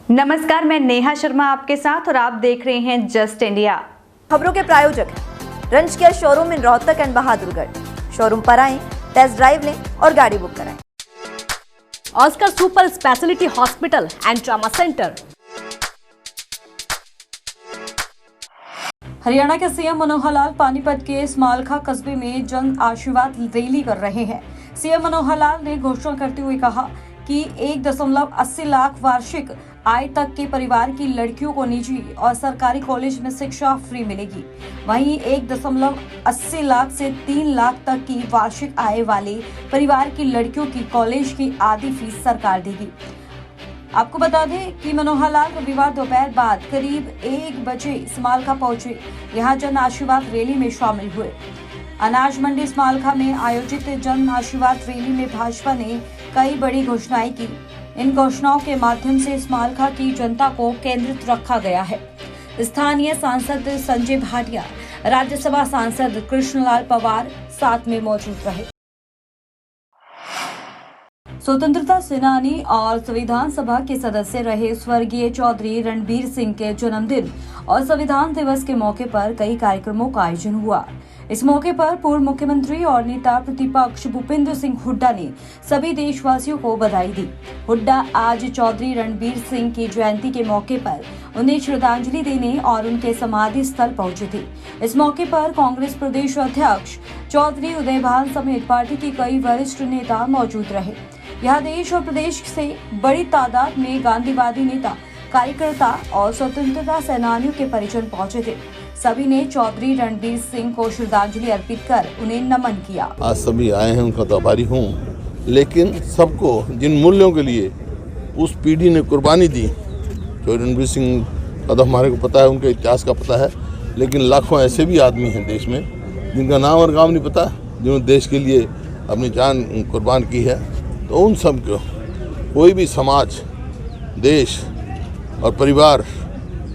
नमस्कार, मैं नेहा शर्मा आपके साथ और आप देख रहे हैं जस्ट इंडिया। खबरों के प्रायोजक हैं रंज care showroom in Rohtak and Bahadurgarh. Showroom पर आएं, टेस्ट ड्राइव लें और गाड़ी बुक कराएं। Oscar super speciality hospital and trauma centre. Haryana के सीएम मनोहर लाल पानीपत के स्मालखा कस्बे में जन आशीर्वाद रैली कर रहे हैं। सीएम मनोहर लाल ने घोषणा करते हुए कहा कि 1.80 लाख वार्षिक आय तक के परिवार की लड़कियों को निजी और सरकारी कॉलेज में शिक्षा फ्री मिलेगी। वहीं 1.80 लाख से 3 लाख तक की वार्षिक आय वाले परिवार की लड़कियों की कॉलेज की आधी फीस सरकार देगी। आपको बता दें कि मनोहर लाल रविवार दोपहर बाद करीब 1 बजे स्मालखा पहुंचे। यहां जन आशीर्वाद रैली में शामिल हुए। अनाज मंडी स्मालखा में आयोजित जन आशीर्वाद रैली में भाजपा ने कई बड़ी घोषणाएं की। इन घोषणाओं के माध्यम से स्मालखा की जनता को केंद्रित रखा गया है। स्थानीय सांसद संजय भाटिया, राज्यसभा सांसद कृष्णलाल पवार साथ में मौजूद रहे। स्वतंत्रता सेनानी और संविधान सभा के सदस्य रहे स्वर्गीय चौधरी रणबीर सिंह के जन्मदिन और संविधान दिवस के मौके पर कई कार्यक्रमों का आयोजन हुआ। इस मौके पर पूर्व मुख्यमंत्री और नेता प्रतिपक्ष भूपेंद्र सिंह हुड्डा ने सभी देशवासियों को बधाई दी। हुड्डा आज चौधरी रणबीर सिंह की जयंती के मौके पर उन्हें श्रद्धांजलि देने और उनके समाधि स्थल पहुंचे थे। इस मौके पर कांग्रेस प्रदेश अध्यक्ष चौधरी उदयभान समेत पार्टी के कई वरिष्ठ नेता मौजूद रहे। यहाँ देश और प्रदेश से बड़ी तादाद में गांधीवादी नेता, कार्यकर्ता और स्वतंत्रता सेनानियों के परिजन पहुंचे थे। सभी ने चौधरी रणबीर सिंह को श्रद्धांजलि अर्पित कर उन्हें नमन किया। आज सभी आए हैं, उनका तो आभारी हूँ, लेकिन सबको जिन मूल्यों के लिए उस पीढ़ी ने कुर्बानी दी, चौधरी रणबीर सिंह का तो हमारे को पता है, उनके इतिहास का पता है, लेकिन लाखों ऐसे भी आदमी हैं देश में जिनका नाम और गांव नहीं पता, जिन्होंने देश के लिए अपनी जान कुर्बान की है। तो उन सब को कोई भी समाज, देश और परिवार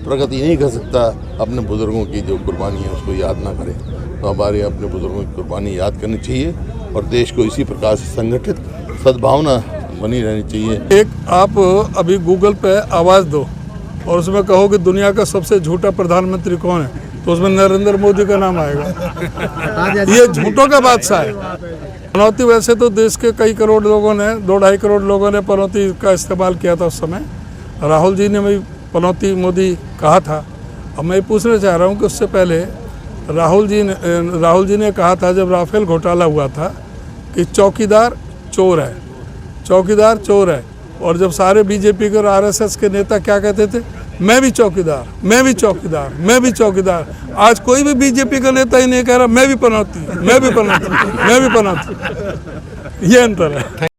प्रगति नहीं कर सकता अपने बुजुर्गों की जो कुर्बानी है उसको याद ना करें। तो हमारे अपने बुजुर्गों की कुर्बानी याद करनी चाहिए और देश को इसी प्रकार से संगठित सद्भावना बनी रहनी चाहिए। एक आप अभी गूगल पे आवाज़ दो और उसमें कहो कि दुनिया का सबसे झूठा प्रधानमंत्री कौन है, तो उसमें नरेंद्र मोदी का नाम आएगा। ये झूठों का बादशाह है। पनौती वैसे तो देश के कई करोड़ लोगों ने, 2-2.5 करोड़ लोगों ने पनौती का इस्तेमाल किया था उस समय। राहुल जी ने भी पनौती मोदी कहा था। अब मैं पूछना चाह रहा हूँ कि उससे पहले राहुल जी ने कहा था जब राफेल घोटाला हुआ था कि चौकीदार चोर है, चौकीदार चोर है। और जब सारे बीजेपी के और आरएसएस के नेता क्या कहते थे, मैं भी चौकीदार, मैं भी चौकीदार, मैं भी चौकीदार। आज कोई भी बीजेपी का नेता ही नहीं कह रहा मैं भी पनौती, मैं भी पनौती, मैं भी पनौती। ये अंतर है।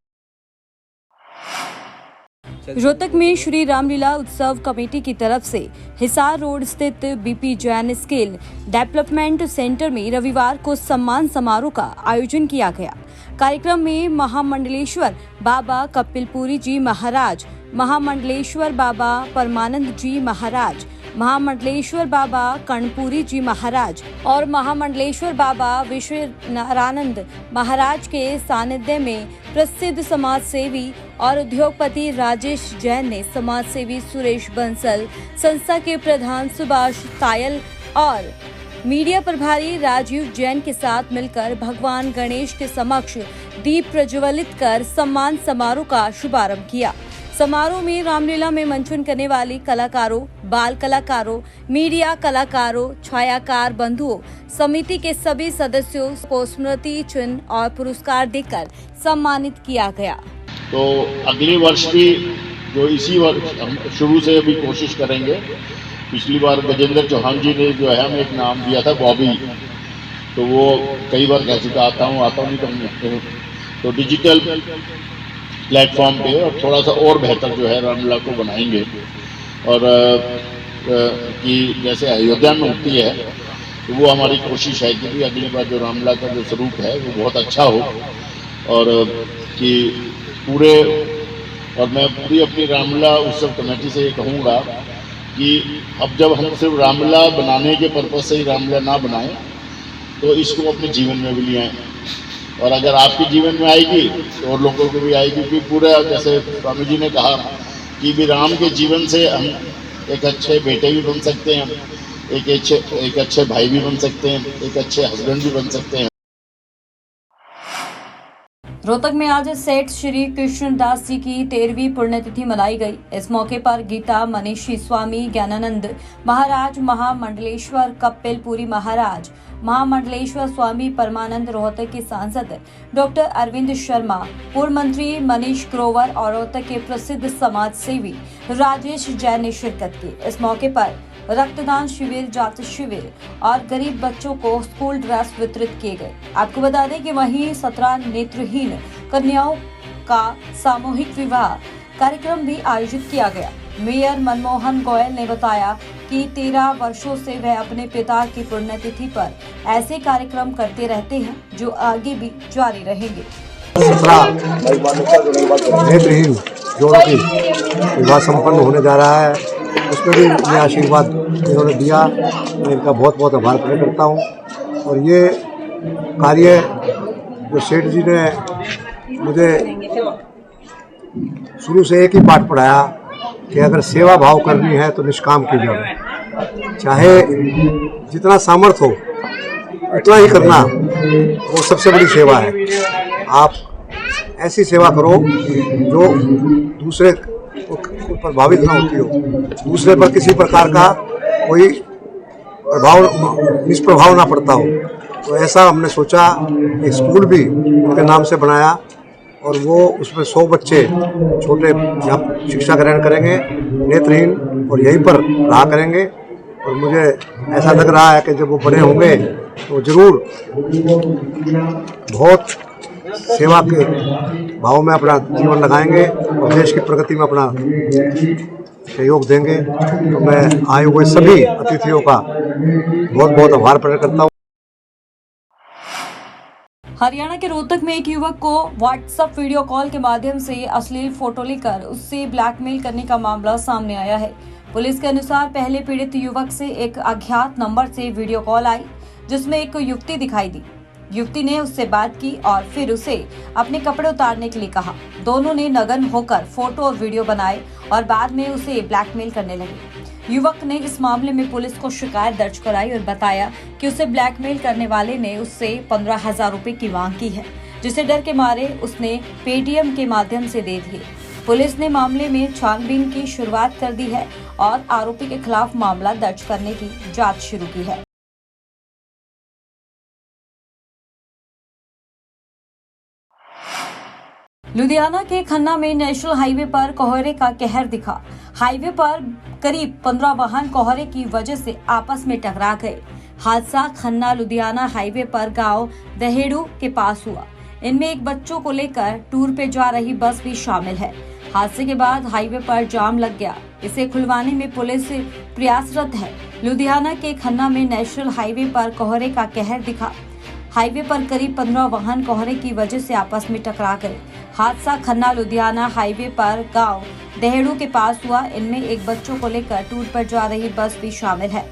रोहतक में श्री रामलीला उत्सव कमेटी की तरफ से हिसार रोड स्थित BP Jain skill development centre में रविवार को सम्मान समारोह का आयोजन किया गया। कार्यक्रम में महामंडलेश्वर बाबा कपिलपुरी जी महाराज, महामंडलेश्वर बाबा परमानंद जी महाराज, महामंडलेश्वर बाबा कर्णपुरी जी महाराज और महामंडलेश्वर बाबा विश्वनारायणानंद महाराज के सानिध्य में प्रसिद्ध समाज सेवी और उद्योगपति राजेश जैन ने समाज सेवी सुरेश बंसल, संस्था के प्रधान सुभाष तायल और मीडिया प्रभारी राजीव जैन के साथ मिलकर भगवान गणेश के समक्ष दीप प्रज्वलित कर सम्मान समारोह का शुभारंभ किया। समारोह में रामलीला में मंचन करने वाले कलाकारों, बाल कलाकारों, मीडिया कलाकारों, छायाकार बंधुओं, समिति के सभी सदस्यों को स्मृति चिन्ह और पुरस्कार देकर सम्मानित किया गया। तो अगले वर्ष भी जो इसी वर्ष हम शुरू से अभी कोशिश करेंगे। पिछली बार गजेंद्र चौहान जी ने जो है हमें एक नाम दिया था बॉबी, तो वो कई बार कह चुका आता हूँ नहीं तो डिजिटल प्लेटफॉर्म पे और थोड़ा सा और बेहतर जो है रामलीला को बनाएंगे। और कि जैसे अयोध्या में होती है तो वो हमारी कोशिश है कि अगली बार जो रामलीला का जो स्वरूप है वो बहुत अच्छा हो और कि पूरे, और मैं पूरी अपनी रामलीला उत्सव कमेटी से ये कहूँगा कि अब जब हम सिर्फ रामलीला बनाने के पर्पज से ही रामलीला ना बनाएं तो इसको अपने जीवन में भी ले आएँ। और अगर आपके जीवन में आएगी तो और लोगों को भी आएगी। क्योंकि पूरा जैसे स्वामी जी ने कहा कि भी राम के जीवन से हम एक अच्छे बेटे भी बन सकते हैं, एक अच्छे भाई भी बन सकते हैं, एक अच्छे हस्बैंड भी बन सकते हैं। रोहतक में आज सेठ श्री कृष्णदास जी की 13वीं पुण्यतिथि मनाई गई। इस मौके पर गीता मनीषी स्वामी ज्ञानानंद महाराज, महामंडलेश्वर कपिलपुरी महाराज, महामंडलेश्वर स्वामी परमानंद, रोहतक के सांसद डॉक्टर अरविंद शर्मा, पूर्व मंत्री मनीष ग्रोवर और रोहतक के प्रसिद्ध समाज सेवी राजेश जैन ने शिरकत की। इस मौके पर रक्तदान शिविर, जांच शिविर और गरीब बच्चों को स्कूल ड्रेस वितरित किए गए। आपको बता दें कि वहीं 17 नेत्रहीन कन्याओं का सामूहिक विवाह कार्यक्रम भी आयोजित किया गया। मेयर मनमोहन गोयल ने बताया कि 13 वर्षों से वह अपने पिता की पुण्यतिथि पर ऐसे कार्यक्रम करते रहते हैं जो आगे भी जारी रहेंगे। 17 नेत्रहीन जोड़ों की विवाह संपन्न होने जा रहा है, उसमें भी मुझे आशीर्वाद इन्होंने दिया, मैं इनका बहुत बहुत आभार प्रकट करता हूँ। और ये कार्य जो सेठ जी ने मुझे शुरू से एक ही पाठ पढ़ाया कि अगर सेवा भाव करनी है तो निष्काम की जाए, चाहे जितना सामर्थ्य हो उतना ही करना, वो सबसे बड़ी सेवा है। आप ऐसी सेवा करो जो दूसरे को प्रभावित ना होती हो, दूसरे पर किसी प्रकार का कोई निष्प्रभाव ना पड़ता हो। तो ऐसा हमने सोचा, एक स्कूल भी उनके नाम से बनाया और वो उसमें 100 बच्चे छोटे यहाँ शिक्षा ग्रहण करेंगे, नेत्रहीन, और यहीं पर रहा करेंगे। और मुझे ऐसा लग रहा है कि जब वो बड़े होंगे तो ज़रूर बहुत सेवा के भाव में अपना जीवन लगाएंगे और देश की प्रगति में अपना सहयोग देंगे। तो मैं आए हुए सभी अतिथियों का बहुत बहुत आभार प्रकट करता हूँ। हरियाणा के रोहतक में एक युवक को व्हाट्सएप वीडियो कॉल के माध्यम से अश्लील फोटो लेकर उससे ब्लैकमेल करने का मामला सामने आया है। पुलिस के अनुसार पहले पीड़ित युवक से एक अज्ञात नंबर से वीडियो कॉल आई, जिसमें एक युवती दिखाई दी। युवती ने उससे बात की और फिर उसे अपने कपड़े उतारने के लिए कहा। दोनों ने नग्न होकर फोटो और वीडियो बनाए और बाद में उसे ब्लैकमेल करने लगे। युवक ने इस मामले में पुलिस को शिकायत दर्ज कराई और बताया कि उसे ब्लैकमेल करने वाले ने उससे 15,000 रुपए की मांग की है, जिसे डर के मारे उसने पेटीएम के माध्यम से दे दिए। पुलिस ने मामले में छानबीन की शुरुआत कर दी है और आरोपी के खिलाफ मामला दर्ज करने की जांच शुरू की है। लुधियाना के खन्ना में नेशनल हाईवे पर कोहरे का कहर दिखा। हाईवे पर करीब 15 वाहन कोहरे की वजह से आपस में टकरा गए। हादसा खन्ना लुधियाना हाईवे पर गांव दहेड़ू के पास हुआ। इनमें एक बच्चों को लेकर टूर पे जा रही बस भी शामिल है। हादसे के बाद हाईवे पर जाम लग गया। इसे खुलवाने में पुलिस प्रयासरत है। लुधियाना के खन्ना में नेशनल हाईवे पर कोहरे का कहर दिखा। हाईवे पर करीब 15 वाहन कोहरे की वजह से आपस में टकरा गए। हादसा खन्ना लुधियाना हाईवे पर गांव दहेड़ू के पास हुआ। इनमें एक बच्चों को लेकर टूर पर जा रही बस भी शामिल है।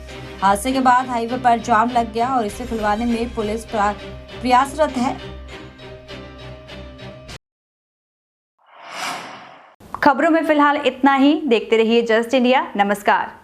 हादसे के बाद हाईवे पर जाम लग गया और इसे खुलवाने में पुलिस प्रयासरत है। खबरों में फिलहाल इतना ही। देखते रहिए जस्ट इंडिया। नमस्कार।